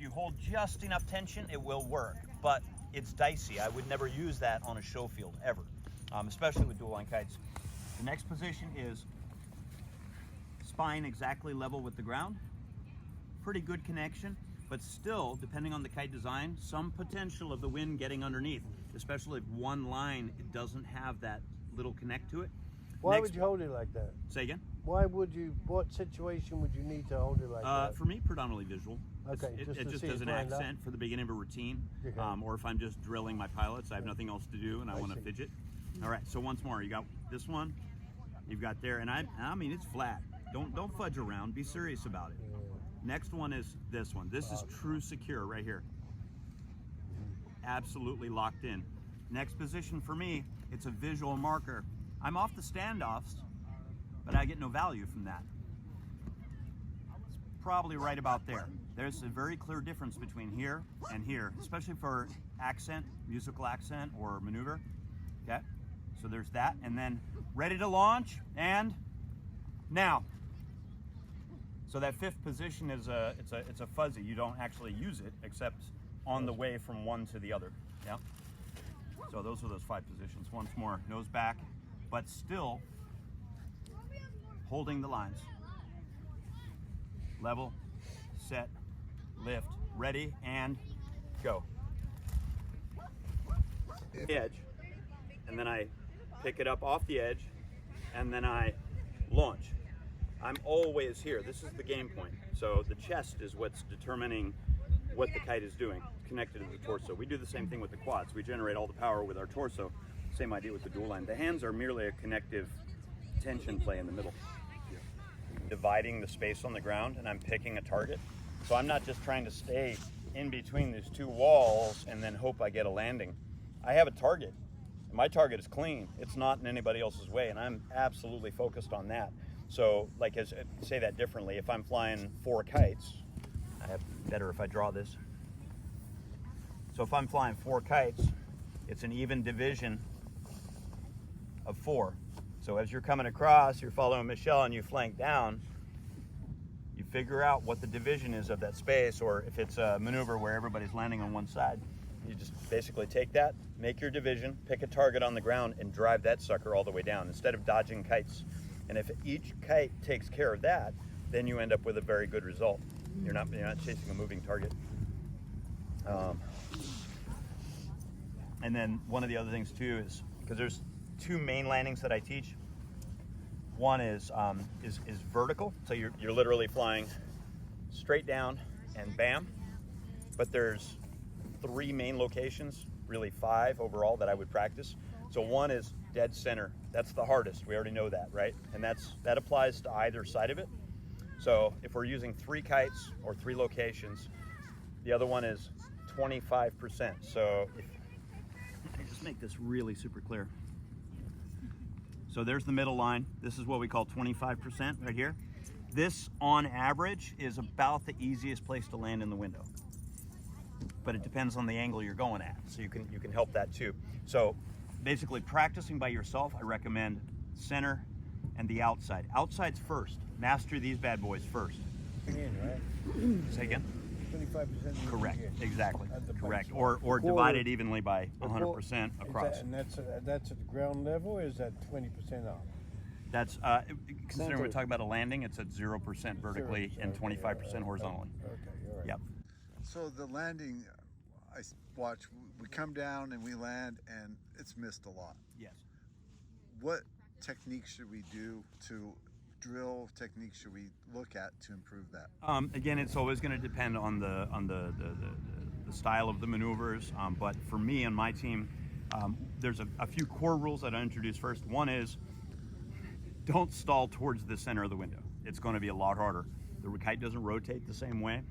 if you hold just enough tension, it will work, but it's dicey. I would never use that on a show field, ever, especially with dual line kites. The next position is spine exactly level with the ground. Pretty good connection, but still, depending on the kite design, some potential of the wind getting underneath, especially if one line it doesn't have that little connect to it. Why would you hold it like that? Say again? Why would you, what situation would you need to hold it like that? For me, predominantly visual. Okay, it just as an accent for the beginning of a routine, okay. Or if I'm just drilling my pilots, I have nothing else to do and I want to fidget. All right, so once more, you got this one, you've got there, and I mean, it's flat. Don't fudge around, be serious about it. Yeah. Next one is this one. This is true secure right here. Absolutely locked in. Next position for me, it's a visual marker. I'm off the standoffs, but I get no value from that. It's probably right about there. There's a very clear difference between here and here, especially for accent, musical accent, or maneuver. Okay, so there's that, and then ready to launch, and now. So that fifth position is it's a fuzzy. You don't actually use it except on the way from one to the other. Yeah. So those are those 5 positions. Once more, nose back, but still holding the lines. Level, set, lift, ready, and go. Edge, and then I pick it up off the edge, and then I launch. I'm always here. This is the game point. So the chest is what's determining what the kite is doing, connected to the torso. We do the same thing with the quads. We generate all the power with our torso. Same idea with the dual line. The hands are merely a connective tension play in the middle. Dividing the space on the ground, and I'm picking a target. So I'm not just trying to stay in between these 2 walls and then hope I get a landing. I have a target. My target is clean. It's not in anybody else's way, and I'm absolutely focused on that. So, like, say that differently, if I'm flying 4 kites, I have better if I draw this. So if I'm flying 4 kites, it's an even division of 4. So as you're coming across, you're following Michelle and you flank down, you figure out what the division is of that space, or if it's a maneuver where everybody's landing on one side, you just basically take that, make your division, pick a target on the ground, and drive that sucker all the way down instead of dodging kites. And if each kite takes care of that, then you end up with a very good result. You're not chasing a moving target. And then one of the other things too is, because there's 2 main landings that I teach. One is vertical, so you're literally flying straight down and bam. But there's 3 main locations, really 5 overall, that I would practice. So one is dead center. That's the hardest. We already know that, right? And that applies to either side of it. So if we're using 3 kites or 3 locations, the other one is 25%. So let me just make this really super clear. So there's the middle line. This is what we call 25% right here. This, on average, is about the easiest place to land in the window. But it depends on the angle you're going at. So you can help that too. So basically, practicing by yourself, I recommend center and the outside. Outside's first. Master these bad boys first. In, right? Say again? 25%. Correct. Exactly. Correct. Or divide it evenly by 100% across. And that's at the ground level, or is that 20% off? That's considering we're talking about a landing, it's at 0% vertically and 25% horizontally. Okay, all right. Yep. So the landing, I watch, we come down and we land and it's missed a lot. Yes. What techniques should we do to drill techniques should we look at to improve that? Again, it's always going to depend on the style of the maneuvers. But for me and my team, there's a few core rules that I introduce first. One is don't stall towards the center of the window. It's going to be a lot harder. The kite doesn't rotate the same way.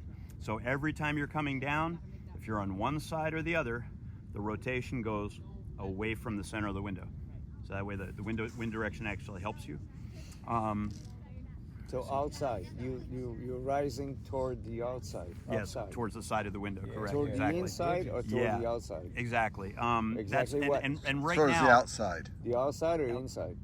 So every time you're coming down, if you're on one side or the other, the rotation goes away from the center of the window. So that way the wind direction actually helps you. So outside, you're rising toward the outside. Yes, towards the side of the window, correct. Toward exactly. the inside or toward the outside? Exactly. Exactly what? And right Towards now, the outside. The outside or inside?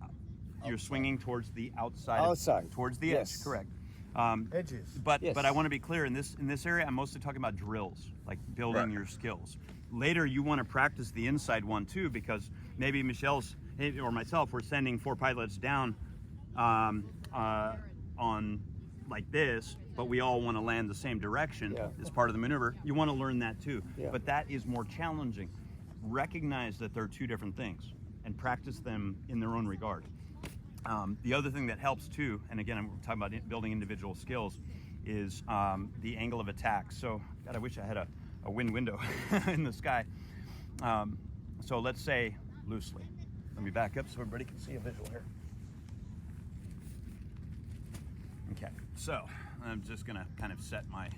you're swinging towards the outside. Outside. Towards the edge, correct. Edges. But Yes. I want to be clear, in this area, I'm mostly talking about drills, like building Right. your skills. Later, you want to practice the inside one too, because maybe Michelle's or myself, we're sending 4 pilots down on like this, but we all want to land the same direction Yeah. as part of the maneuver. You want to learn that too, Yeah. but that is more challenging. Recognize that they're 2 different things and practice them in their own regard. The other thing that helps too, and again, I'm talking about building individual skills, is the angle of attack. So, God, I wish I had a wind window in the sky. So let's say loosely. Let me back up so everybody can see a visual here. Okay, so I'm just gonna kind of set my,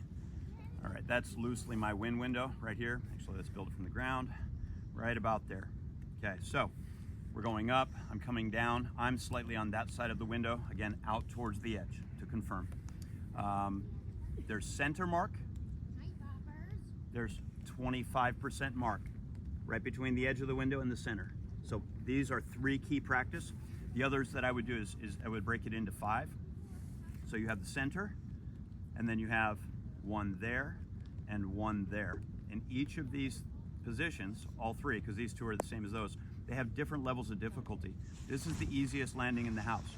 all right, that's loosely my wind window right here. Actually, let's build it from the ground, right about there. Okay, so we're going up, I'm coming down. I'm slightly on that side of the window, again, out towards the edge to confirm. There's center mark. There's 25% mark right between the edge of the window and the center. So these are 3 key practice. The others that I would do is I would break it into 5. So you have the center, and then you have 1 there and 1 there. In each of these positions, all 3, because these 2 are the same as those, they have different levels of difficulty. This is the easiest landing in the house,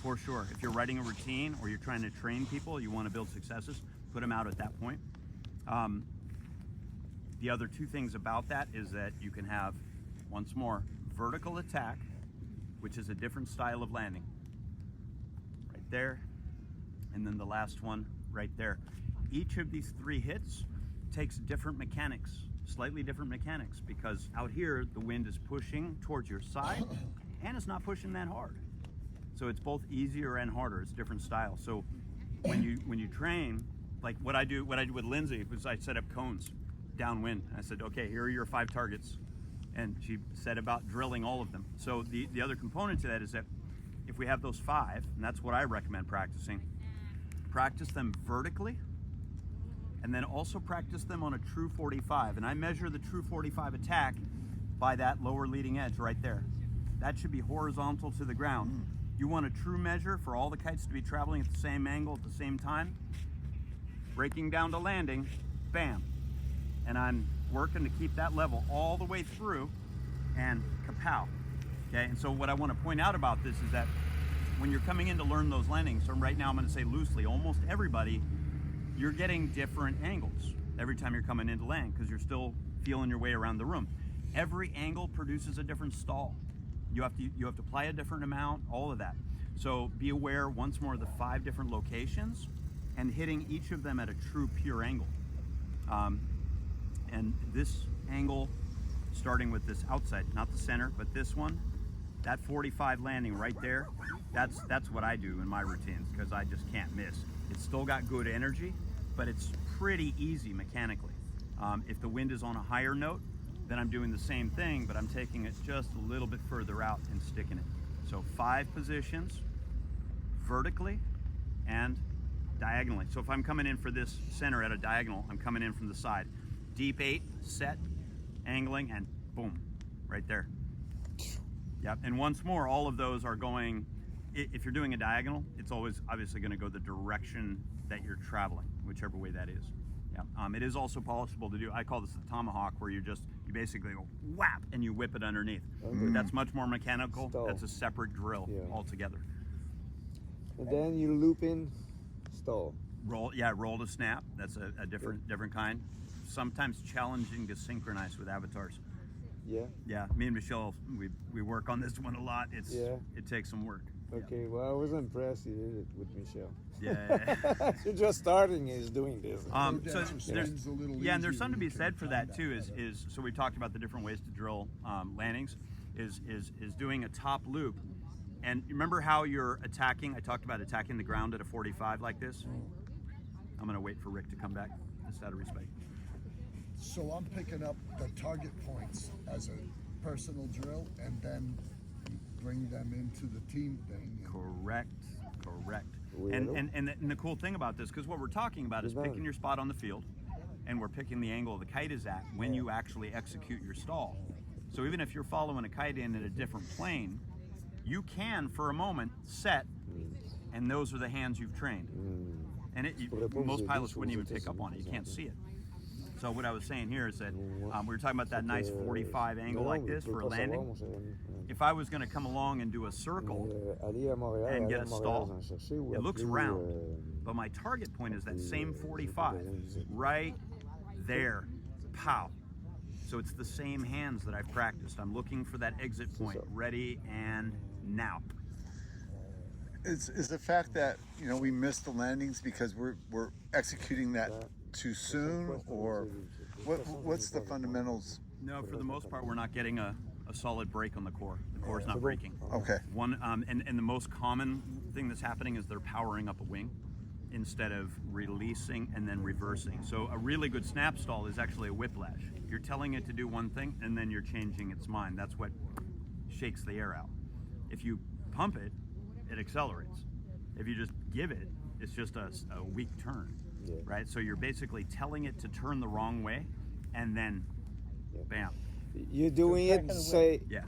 for sure. If you're writing a routine or you're trying to train people, you want to build successes, put them out at that point. The other 2 things about that is that you can have, once more, vertical attack, which is a different style of landing. Right there, and then the last one right there. Each of these 3 hits takes different mechanics, slightly different mechanics, because out here the wind is pushing towards your side and it's not pushing that hard. So it's both easier and harder. It's different style. So when you train, like what I do with Lindsay was I set up cones downwind. I said, okay, here are your 5 targets, and she said about drilling all of them. So the other component to that is that if we have those 5, and that's what I recommend practicing, practice them vertically, and then also practice them on a true 45. And I measure the true 45 attack by that lower leading edge right there. That should be horizontal to the ground. You want a true measure for all the kites to be traveling at the same angle at the same time. Breaking down to landing, bam. And I'm working to keep that level all the way through, and kapow. Okay, and so what I want to point out about this is that when you're coming in to learn those landings, so right now I'm going to say loosely, almost everybody, you're getting different angles every time you're coming in to land, because you're still feeling your way around the room. Every angle produces a different stall. You have to apply a different amount, all of that. So be aware once more of the 5 different locations and hitting each of them at a true pure angle. And this angle, starting with this outside, not the center, but this one, that 45 landing right there, that's what I do in my routines, because I just can't miss. It's still got good energy, but it's pretty easy mechanically. If the wind is on a higher note, then I'm doing the same thing, but I'm taking it just a little bit further out and sticking it. So 5 positions, vertically and diagonally. So if I'm coming in for this center at a diagonal, I'm coming in from the side. Deep 8, set, angling, and boom, right there. Yep, and once more, all of those are going, if you're doing a diagonal, it's always obviously gonna go the direction that you're traveling, whichever way that is. Yeah. It is also possible to do, I call this the tomahawk, where you basically go whap and you whip it underneath. That's much more mechanical. Stall. That's a separate drill altogether. And then you loop in, stall. Roll to snap. That's a different kind. Sometimes challenging to synchronize with avatars. Yeah. Yeah, me and Michelle, we work on this one a lot. It takes some work. Okay, well, I was impressed you did it with Michelle. Yeah. You're just starting is doing this. So there's something to be said for that too. Is so we talked about the different ways to drill landings. Is doing a top loop, and remember how you're attacking? I talked about attacking the ground at a 45 like this. I'm gonna wait for Rick to come back, just out of respect. So I'm picking up the target points as a personal drill, and then bring them into the team thing. Correct. And the cool thing about this, because what we're talking about is picking your spot on the field, and we're picking the angle the kite is at when you actually execute your stall. So even if you're following a kite in at a different plane, you can, for a moment, set and those are the hands you've trained. And most pilots wouldn't even pick up on it. You can't see it. So what I was saying here is that we were talking about that nice 45 angle like this for a landing. If I was going to come along and do a circle and get a stall, it looks round, but my target point is that same 45 right there. Pow. So it's the same hands that I've practiced. I'm looking for that exit point, ready and now. Is the fact that we missed the landings because we're executing that too soon, or what's the fundamentals? No, for the most part, we're not getting a solid break on the core. The core is not breaking. Okay. One and the most common thing that's happening is they're powering up a wing instead of releasing and then reversing. So a really good snap stall is actually a whiplash. You're telling it to do one thing and then you're changing its mind. That's what shakes the air out. If you pump it, it accelerates. If you just give it, it's just a weak turn, right? So you're basically telling it to turn the wrong way, and then, bam. You're doing it, say. Yeah.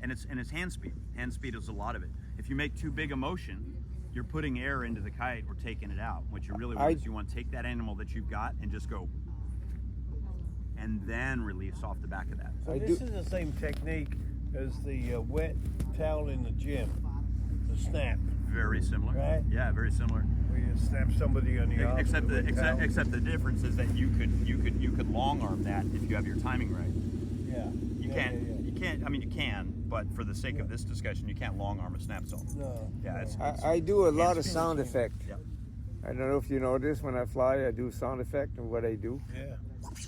And it's hand speed. Hand speed is a lot of it. If you make too big a motion, you're putting air into the kite or taking it out. What you really want is you want to take that animal that you've got and just go, and then release off the back of that. So this is the same technique as the wet towel in the gym, the snap. Very similar. Right? Yeah, very similar. Where you snap somebody on the arm. Except the difference is that you could long arm that if you have your timing right. Yeah. You can't. I mean, you can, but for the sake of this discussion, you can't long arm a snap stall. No. Yeah, I do a lot of sound effect. Yeah. I don't know if you know this. When I fly, I do sound effect and what I do. Yeah.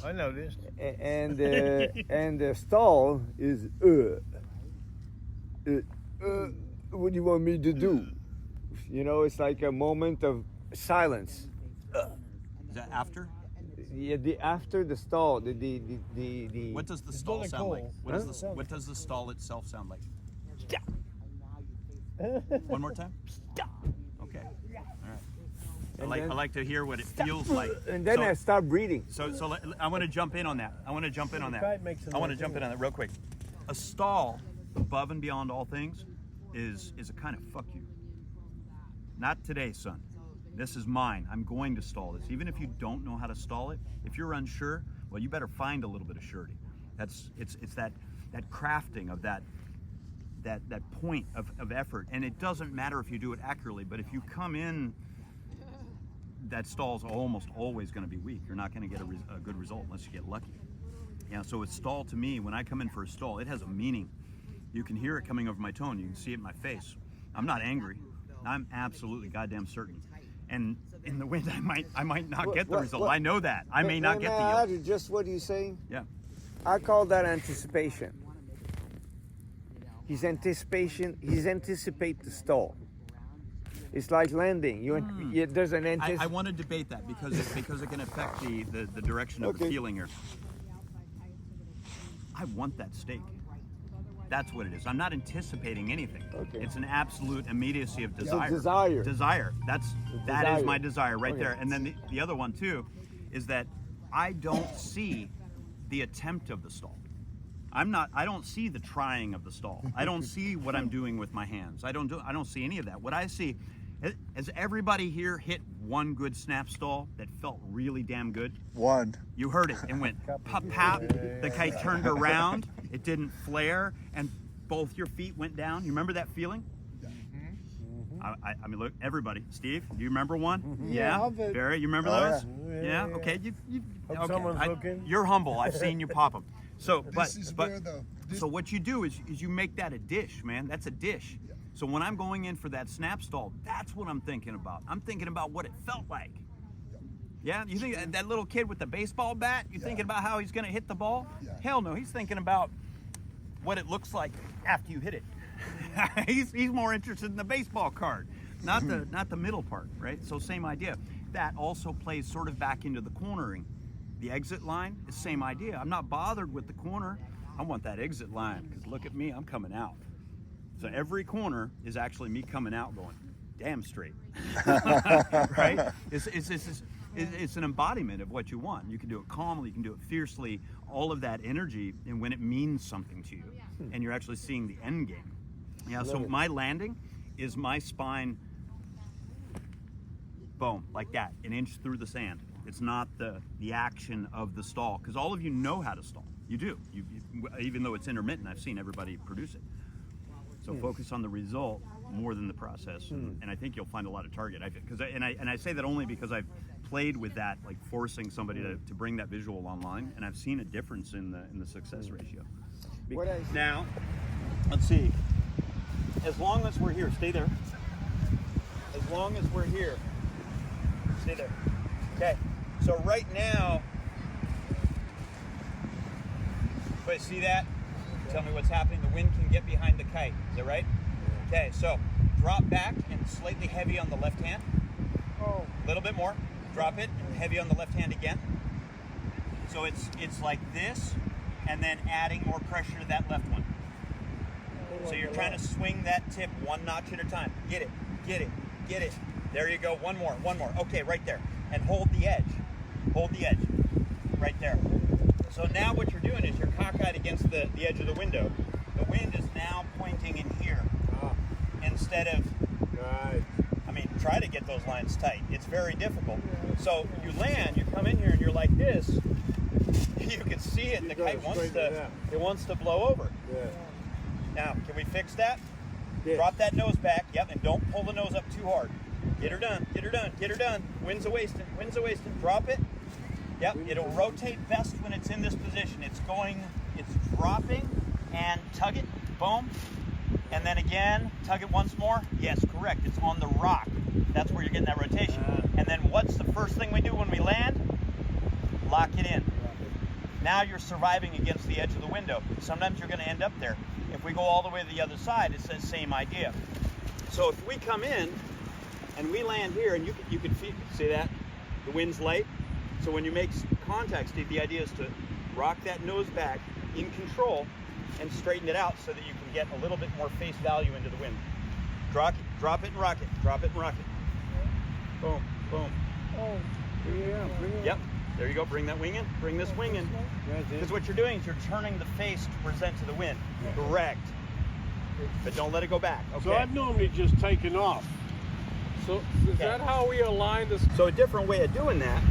I know this. And the stall is what do you want me to do? It's like a moment of silence. Is that after? Yeah, after the stall, the What does the stall really sound cool. like? What does the stall itself sound like? One more time. Okay. All right. I like to hear what it feels like. and then I start breathing. So I want to jump in on that. I want to jump in on that. Kite makes I want to jump in on that real quick. A stall, above and beyond all things, is a kind of fuck you. Not today, son. This is mine. I'm going to stall this. Even if you don't know how to stall it, if you're unsure, well, you better find a little bit of surety. It's that crafting of that point of effort. And it doesn't matter if you do it accurately, but if you come in, that stall's almost always going to be weak. You're not going to get a good result unless you get lucky. Yeah, so a stall to me, when I come in for a stall, it has a meaning. You can hear it coming over my tone. You can see it in my face. I'm not angry. I'm absolutely goddamn certain. And in the wind, I might not get the result. I know that. I may not get the yield. Just what you're saying? Yeah. I call that anticipation. He's anticipate the stall. It's like landing. There's an anticipation. I want to debate that because it can affect the direction of the feeling here. I want that steak. That's what it is. I'm not anticipating anything. Okay. It's an absolute immediacy of desire. It's a desire. Desire. That is my desire right there. And then the other one too is that I don't see the attempt of the stall. I don't see the trying of the stall. I don't see what I'm doing with my hands. I don't see any of that. What I see, has everybody here hit one good snap stall that felt really damn good? One. You heard it. It went pop, pop. The kite turned around. It didn't flare, and both your feet went down. You remember that feeling? I mean, look, everybody. Steve, do you remember one? Yeah. Barry, you remember those? Yeah. Okay. Okay. Someone's looking. You're humble. I've seen you pop them. So, Where so what you do is you make that a dish, man. That's a dish. Yeah. So when I'm going in for that snap stall, that's what I'm thinking about. I'm thinking about what it felt like. Yeah, you think that little kid with the baseball bat, you thinking about how he's going to hit the ball? Yeah. Hell no, he's thinking about what it looks like after you hit it. he's more interested in the baseball card, not the middle part, right? So same idea. That also plays sort of back into the cornering. The exit line is same idea. I'm not bothered with the corner. I want that exit line because look at me, I'm coming out. So every corner is actually me coming out going, damn straight, right? It's an embodiment of what you want. You can do it calmly, you can do it fiercely, all of that energy, and when it means something to you, and you're actually seeing the end game. Yeah, so my landing is my spine boom, like that, an inch through the sand. It's not the action of the stall, because all of you know how to stall. You do. Even though it's intermittent, I've seen everybody produce it. So focus on the result more than the process, and I think you'll find a lot of target. I say that only because I've played with that, like forcing somebody to bring that visual online, and I've seen a difference in the success ratio. Now, let's see. As long as we're here, stay there. As long as we're here, stay there. Okay. So right now, everybody see that? Tell me what's happening. The wind can get behind the kite. Is that right? Okay, so drop back and slightly heavy on the left hand. A little bit more. Drop it and heavy on the left hand again. So it's like this, and then adding more pressure to that left one. So you're trying to swing that tip one notch at a time. Get it, get it, get it. There you go. One more. Okay, right there. And hold the edge. Hold the edge. Right there. So now what you're doing is you're cockeyed against the edge of the window. The wind is now pointing in here instead of, I mean, try to get those lines tight. It's very difficult. So you land, you come in here and you're like this. You can see it. The kite wants to blow over. Now, can we fix that? Drop that nose back. Yep, and don't pull the nose up too hard. Get her done. Get her done. Get her done. Wind's a-wasting. Wind's a-wasting. Drop it. Yep, it'll rotate best when it's in this position. It's dropping, and tug it, boom, and then again, tug it once more. Yes, correct, it's on the rock. That's where you're getting that rotation. And then what's the first thing we do when we land? Lock it in. Now you're surviving against the edge of the window. Sometimes you're gonna end up there. If we go all the way to the other side, it's the same idea. So if we come in, and we land here, and you can see that? The wind's light. So when you make contact, Steve, the idea is to rock that nose back in control and straighten it out so that you can get a little bit more face value into the wind. Drop it and rock it. Drop it and rock it. Boom, boom. Oh, yeah. Yep. There you go. Bring that wing in. Bring this wing in. Because what you're doing is you're turning the face to present to the wind. Correct. But don't let it go back. Okay. So I've normally just taken off. So is that how we align this? So a different way of doing that,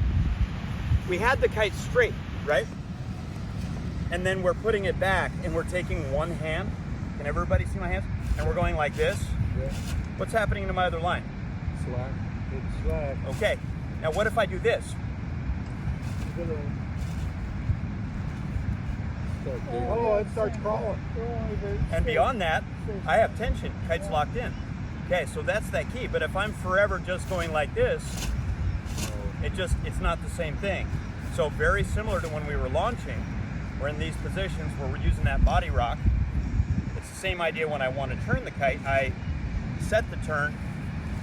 we had the kite straight, right? And then we're putting it back and we're taking one hand. Can everybody see my hands? And we're going like this. Yeah. What's happening to my other line? Slack. It's slack. Okay. Now what if I do this? Oh, it starts crawling. And beyond that, I have tension. Kite's locked in. Okay, so that's that key. But if I'm forever just going like this, it's not the same thing. So very similar to when we were launching, we're in these positions where we're using that body rock. It's the same idea when I want to turn the kite. I set the turn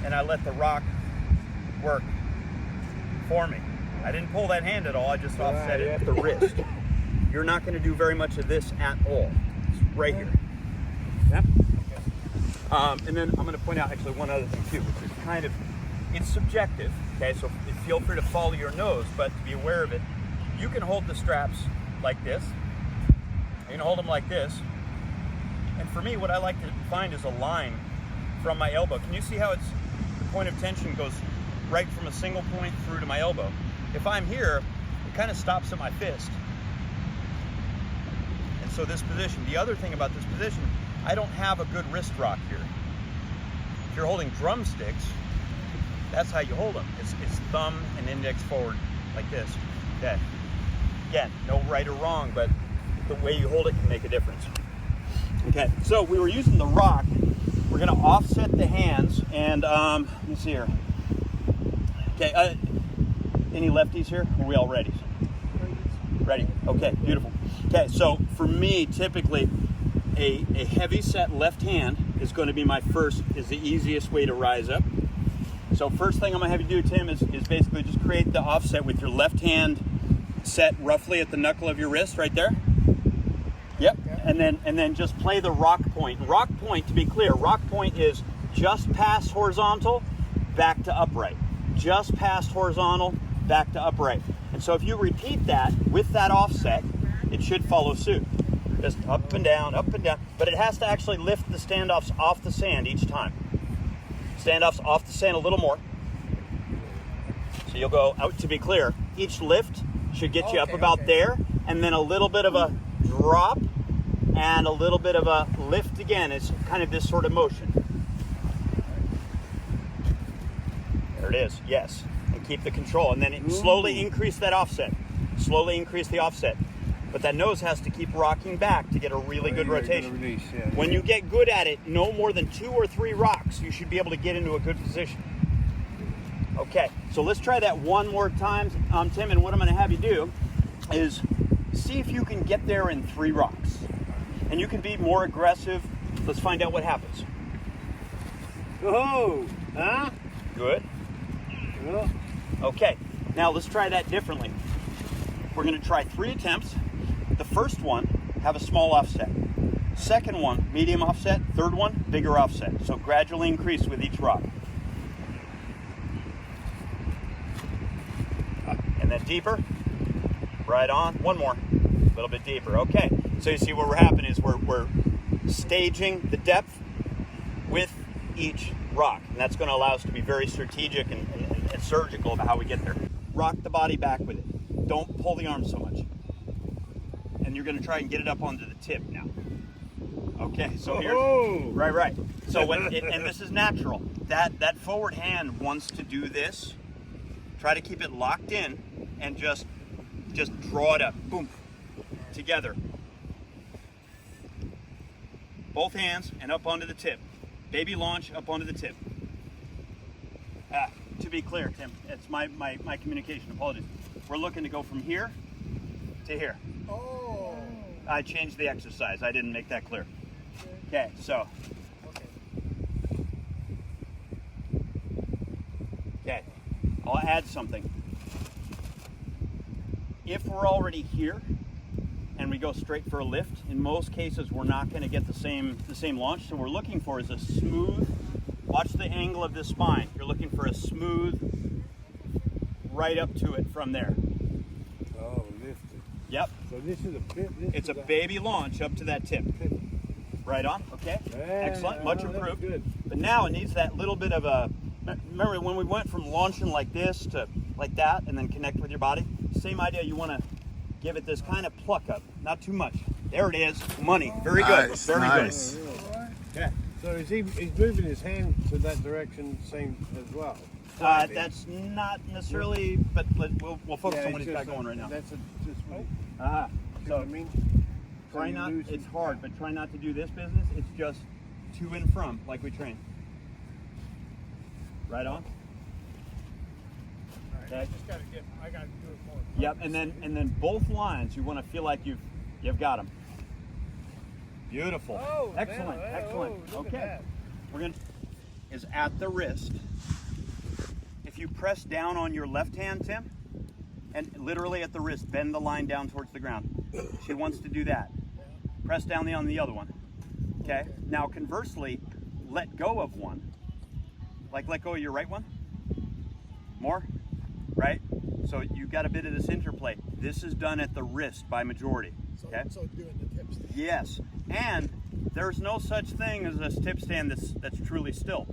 and I let the rock work for me. I didn't pull that hand at all, I just offset it with the wrist. You're not going to do very much of this at all. It's right here. Yep. And then I'm going to point out actually one other thing too, which is it's subjective, okay, so feel free to follow your nose, but to be aware of it, you can hold the straps like this, you can hold them like this, and for me, what I like to find is a line from my elbow. Can you see how the point of tension goes right from a single point through to my elbow? If I'm here, it kind of stops at my fist. And so this position, the other thing about this position, I don't have a good wrist rock here. If you're holding drumsticks, that's how you hold them. It's thumb and index forward, like this. Okay. Again, no right or wrong, but the way you hold it can make a difference. Okay, so we were using the rock. We're gonna offset the hands, and let me see here. Okay, any lefties here? Are we all ready? Ready, okay, beautiful. Okay, so for me, typically, a heavy set left hand is going to be is the easiest way to rise up. So first thing I'm going to have you do, Tim, is basically just create the offset with your left hand set roughly at the knuckle of your wrist right there. Yep, and then just play the rock point. Rock point, to be clear, rock point is just past horizontal, back to upright. Just past horizontal, back to upright. And so if you repeat that with that offset, it should follow suit. Just up and down, but it has to actually lift the standoffs off the sand each time. Standoffs off the sand a little more. So you'll go out, to be clear, each lift should get you up about there, and then a little bit of a drop and a little bit of a lift again. It's kind of this sort of motion. There it is, yes. And keep the control, and then slowly increase that offset. Slowly increase the offset. But that nose has to keep rocking back to get a really good rotation. Release, When you get good at it, no more than 2 or 3 rocks, you should be able to get into a good position. Okay, so let's try that one more time, Tim, and what I'm gonna have you do is see if you can get there in 3 rocks. And you can be more aggressive. Let's find out what happens. Oh, huh? Good. Well, Okay, now let's try that differently. We're gonna try 3 attempts. The first one, have a small offset. Second one, medium offset. Third one, bigger offset. So gradually increase with each rock. And then deeper. Right on. One more. A little bit deeper. Okay. So you see what we're happening is we're staging the depth with each rock. And that's going to allow us to be very strategic and surgical about how we get there. Rock the body back with it. Don't pull the arm so much. And you're going to try and get it up onto the tip now. Okay, so here, right. So and this is natural. That forward hand wants to do this. Try to keep it locked in and just draw it up. Boom. Together. Both hands and up onto the tip. Baby launch up onto the tip. To be clear, Tim, it's my communication. Apologies. We're looking to go from here to here. Oh. I changed the exercise. I didn't make that clear. Okay, so. Okay, I'll add something. If we're already here and we go straight for a lift, in most cases we're not going to get the same launch. So what we're looking for is a smooth. Watch the angle of this spine. You're looking for a smooth right up to it from there. oh, lifted. Yep. So this is a bit. It's a baby launch up to that tip. Right on. Okay. Excellent. Much improved. Good. But now it needs that little bit of a. Remember when we went from launching like this to like that, and then connect with your body? Same idea. You want to give it this kind of pluck up, not too much. There it is. Money. Very good. Nice, Very nice. good. Okay. So he's moving his hand to that direction, same as well. That's not necessarily, but we'll focus on what he's got going right now. That's just. So I mean, try you not. lose It's it. hard, but try not to do this business. It's just to and from, like we train. Right on. Okay. I gotta do it more. Yep, and then both lines, you want to feel like you've got them. Beautiful. Oh, excellent, man, excellent. look at Okay, that. we're gonna is at the wrist. If you press down on your left hand, Tim, and literally at the wrist, bend the line down towards the ground. She wants to do that. Press down on the other one. Okay. Now conversely, let go of one. Like let go of your right one. More. Right. So you got a bit of this interplay. This is done at the wrist by majority. Okay. So doing the tips. Yes, and there's no such thing as a tip stand that's truly still.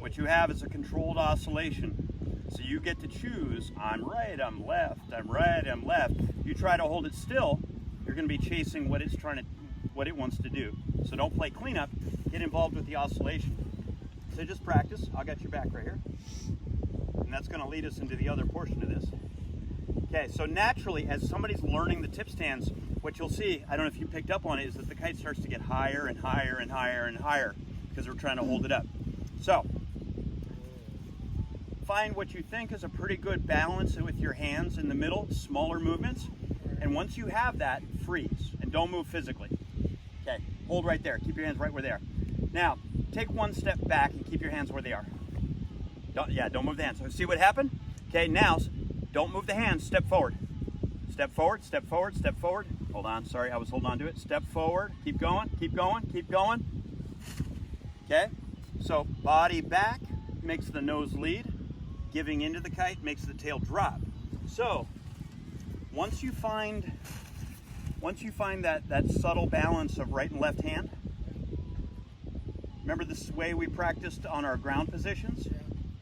What you have is a controlled oscillation. So you get to choose, I'm right, I'm left, I'm right, I'm left. You try to hold it still, you're going to be chasing what it wants to do. So don't play cleanup, get involved with the oscillation. So just practice. I'll get your back right here. And that's going to lead us into the other portion of this. Okay, so naturally, as somebody's learning the tip stands, what you'll see, I don't know if you picked up on it, is that the kite starts to get higher and higher and higher and higher because we're trying to hold it up. So, find what you think is a pretty good balance with your hands in the middle, smaller movements. And once you have that, freeze and don't move physically. Okay, hold right there. Keep your hands right where they are. Now, take one step back and keep your hands where they are. Don't move the hands. So see what happened? Okay, now don't move the hands. Step forward. Step forward, step forward, step forward. Hold on, sorry, I was holding on to it. Step forward, keep going, keep going, keep going. Okay, so body back makes the nose lead. Giving into the kite makes the tail drop. So once you find that subtle balance of right and left hand, remember this way we practiced on our ground positions?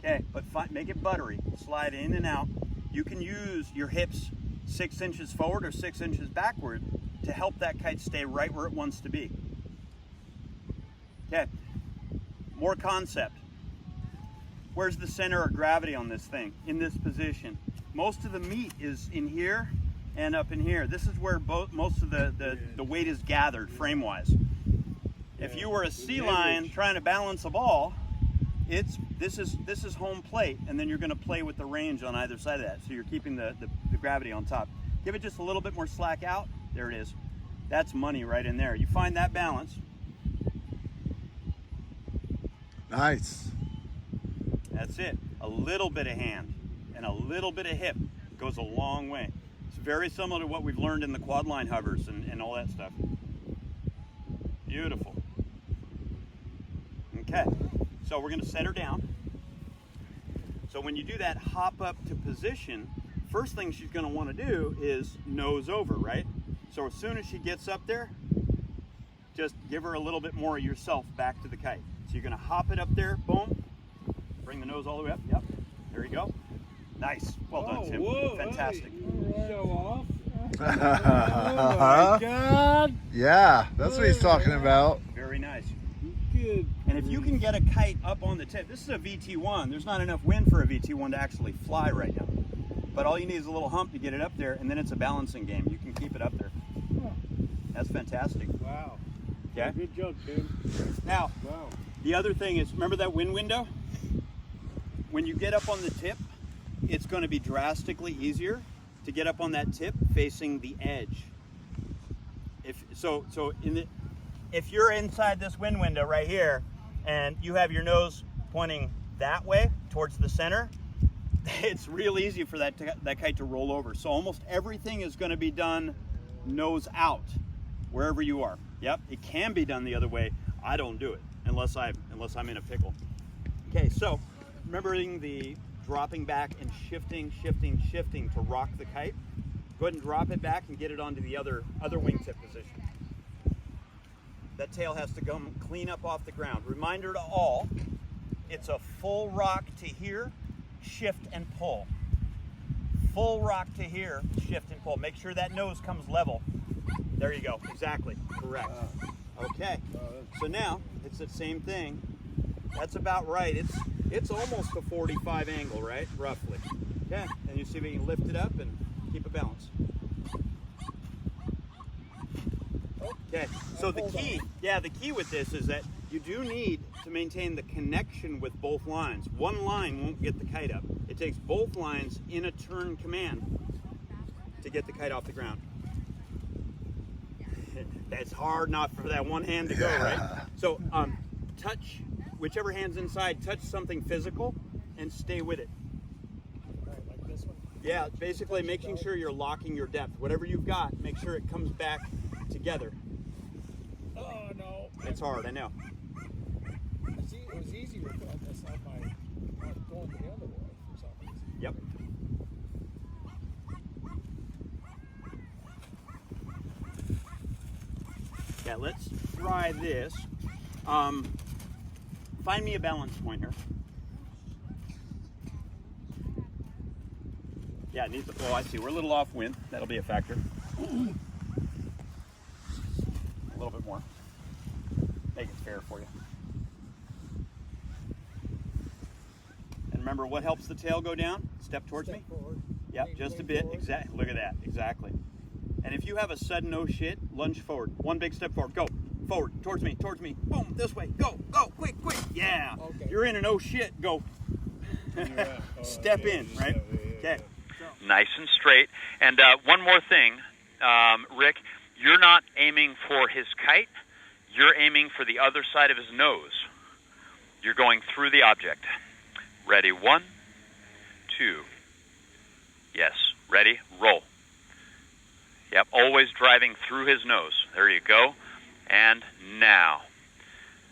Okay, but make it buttery. Slide in and out. You can use your hips 6 inches forward or 6 inches backward to help that kite stay right where it wants to be. Okay, more concept. Where's the center of gravity on this thing? In this position. Most of the meat is in here and up in here. This is where most of the weight is gathered frame-wise. If you were a sea lion trying to balance a ball, this is home plate, and then you're going to play with the range on either side of that. So you're keeping the gravity on top. Give it just a little bit more slack out. There it is. That's money right in there. You find that balance. Nice. That's it. A little bit of hand and a little bit of hip goes a long way. It's very similar to what we've learned in the quad line hovers and all that stuff. Beautiful. Okay, so we're going to set her down. So when you do that hop up to position, first thing she's going to want to do is nose over, right? So as soon as she gets up there, just give her a little bit more of yourself back to the kite. So you're going to hop it up there, boom, bring the nose all the way up, yep, there you go. Nice, well done, Tim, whoa, fantastic. Hey, show off. Oh my God. Yeah, that's what he's talking about. Very nice. Good. And if you can get a kite up on the tip, this is a VT1, there's not enough wind for a VT1 to actually fly right now. But all you need is a little hump to get it up there, and then it's a balancing game. You can keep it up there. That's fantastic. Wow. Okay? Good job, Tim. Now, Wow. the other thing is, remember that wind window? When you get up on the tip, it's going to be drastically easier to get up on that tip facing the edge. If you're inside this wind window right here and you have your nose pointing that way towards the center, it's real easy for that kite to roll over. So almost everything is going to be done nose out wherever you are. Yep, it can be done the other way. I don't do it unless I'm in a pickle. Okay, so remembering the dropping back and shifting to rock the kite. Go ahead and drop it back and get it onto the other wingtip position. That tail has to come clean up off the ground. Reminder to all, it's a full rock to here, shift and pull. Full rock to here, shift and pull. Make sure that nose comes level. There you go, exactly, correct. Okay, so now it's the same thing. That's about right. It's almost a 45 angle, right? Roughly. Okay, and you see if you can lift it up and keep it balanced. Okay, so the key with this is that you do need to maintain the connection with both lines. One line won't get the kite up. It takes both lines in a turn command to get the kite off the ground. That's hard not for that one hand to go, right? So touch, whichever hand's inside, touch something physical and stay with it. Like this one? Yeah, basically making sure you're locking your depth. Whatever you've got, make sure it comes back together. Oh, no. It's hard, I know. It was easier on this on my going the other way for some reason. Yep. Yeah, let's try this. Find me a balance point here. Yeah, it needs to, oh, I see. We're a little off wind. That'll be a factor. A little bit more. Make it fair for you. And remember, what helps the tail go down? Step towards me. Forward. Yep, just a bit. Exactly. Look at that. Exactly. And if you have a sudden oh shit, lunge forward. One big step forward. Go. Forward. Towards me. Towards me. Boom. This way. Go. Go. Quick. Quick. Yeah. Okay. You're in an oh shit. Go. Step in. Right. Okay. Nice and straight. And one more thing, Rick, you're not aiming for his kite. You're aiming for the other side of his nose. You're going through the object. Ready? 1, 2. Yes. Ready? Roll. Yep. Always driving through his nose. There you go. And now.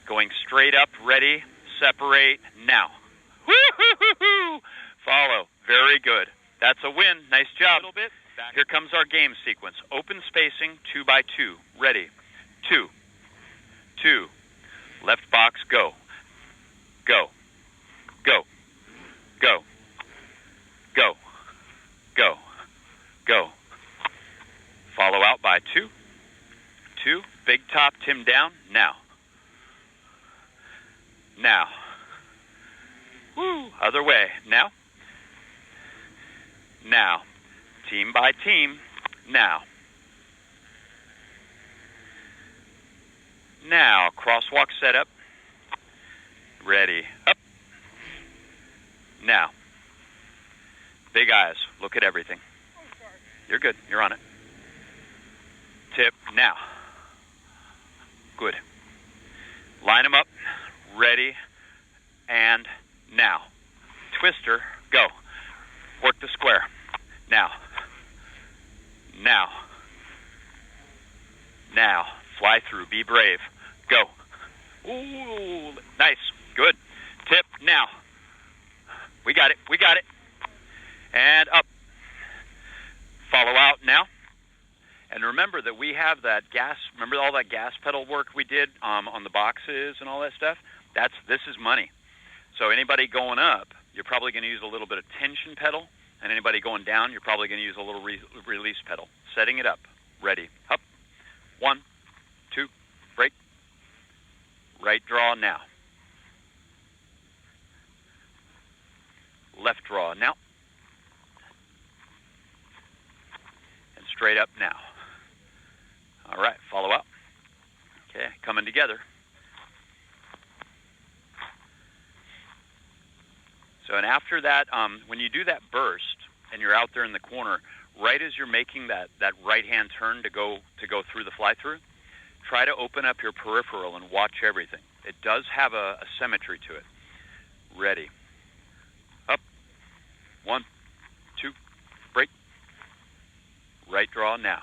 Going straight up. Ready? Separate. Now. Woo-hoo-hoo-hoo! Follow. Very good. That's a win. Nice job. A little bit. Here comes our game sequence. Open spacing, 2 by 2. Ready? 2. 2. Left box, go. Go. Go. Go. Go. Go. Go. Follow out by 2. 2. Big top, Tim down. Now. Now. Woo. Other way. Now. Now. Team by team. Now. Now. Crosswalk setup. Ready. Up. Now. Big eyes. Look at everything. You're good. You're on it. Tip. Now. Good. Line them up. Ready. And now. Twister. Go. Work the square. Now. Now. Now. Fly through. Be brave. Go. Ooh. Nice. Good. Tip. Now. We got it. We got it. And up. Follow out now. And remember that we have that gas, remember all that gas pedal work we did on the boxes and all that stuff? This is money. So anybody going up, you're probably going to use a little bit of tension pedal. And anybody going down, you're probably going to use a little release pedal. Setting it up. Ready. Up. 1, 2, break. Right draw now. Left draw now. And straight up now. All right, follow up. Okay, coming together. So, and after that, when you do that burst and you're out there in the corner, right as you're making that right-hand turn to go through the fly-through, try to open up your peripheral and watch everything. It does have a symmetry to it. Ready. Up. 1, 2, break. Right draw now.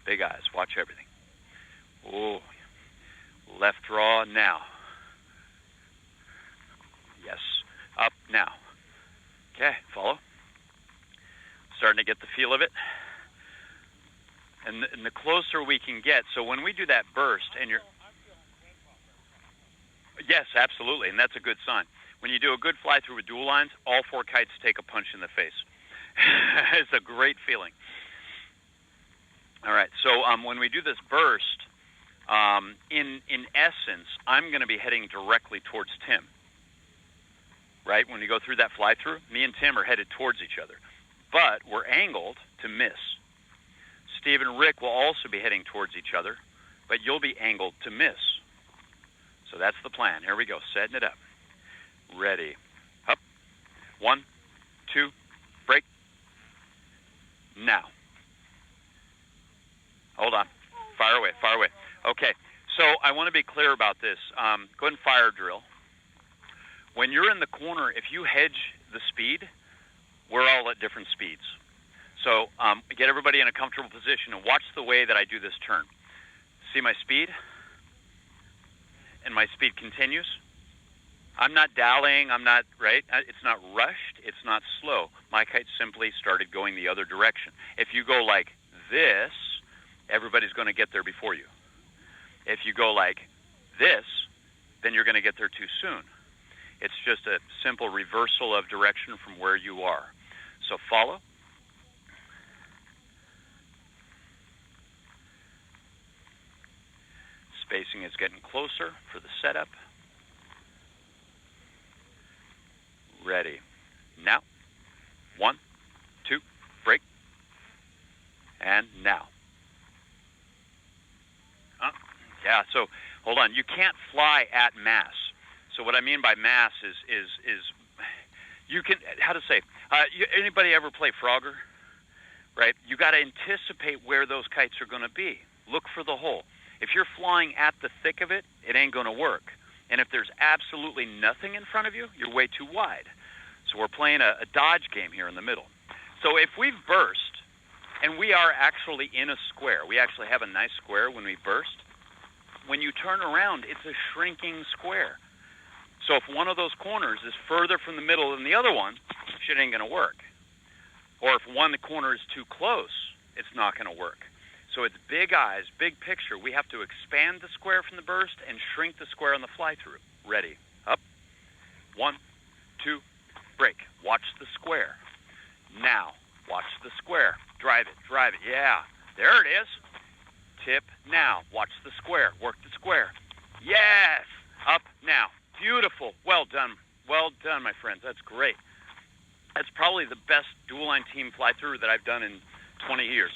Big eyes. Watch everything. Oh. Left draw now. Yes. Up now. Okay, follow. Starting to get the feel of it. And the closer we can get, so when we do that burst and you're... Yes, absolutely, and that's a good sign. When you do a good fly-through with dual lines, all 4 kites take a punch in the face. It's a great feeling. All right, so when we do this burst, in essence, I'm going to be heading directly towards Tim. Right? When you go through that fly-through, me and Tim are headed towards each other. But we're angled to miss. Steve and Rick will also be heading towards each other, but you'll be angled to miss. So that's the plan. Here we go, setting it up. Ready. Up. 1, 2, break. Now. Hold on. Fire away, fire away. Okay, so I want to be clear about this. Go ahead and fire drill. When you're in the corner, if you hedge the speed, we're all at different speeds. So get everybody in a comfortable position and watch the way that I do this turn. See my speed? And my speed continues. I'm not dallying, I'm not, right? It's not rushed, it's not slow. My kite simply started going the other direction. If you go like this, everybody's going to get there before you. If you go like this, then you're going to get there too soon. It's just a simple reversal of direction from where you are. So follow. Spacing is getting closer for the setup. Ready. Now. 1, 2, break. And now. Yeah, so hold on. You can't fly at mass. So what I mean by mass is you can, how to say, anybody ever play Frogger? Right? You got to anticipate where those kites are going to be. Look for the hole. If you're flying at the thick of it, it ain't going to work. And if there's absolutely nothing in front of you, you're way too wide. So we're playing a dodge game here in the middle. So if we've burst, and we are actually in a square, we actually have a nice square when we burst, when you turn around, it's a shrinking square. So if one of those corners is further from the middle than the other one, shit ain't going to work. Or if one corner is too close, it's not going to work. So it's big eyes, big picture. We have to expand the square from the burst and shrink the square on the fly-through. Ready. Up. 1, 2, Brake. Watch the square. Now, watch the square. Drive it. Yeah, there it is. Tip now. Watch the square. Work the square. Yes. Up now. Beautiful. Well done. Well done, my friends. That's great. That's probably the best dual line team fly through that I've done in 20 years.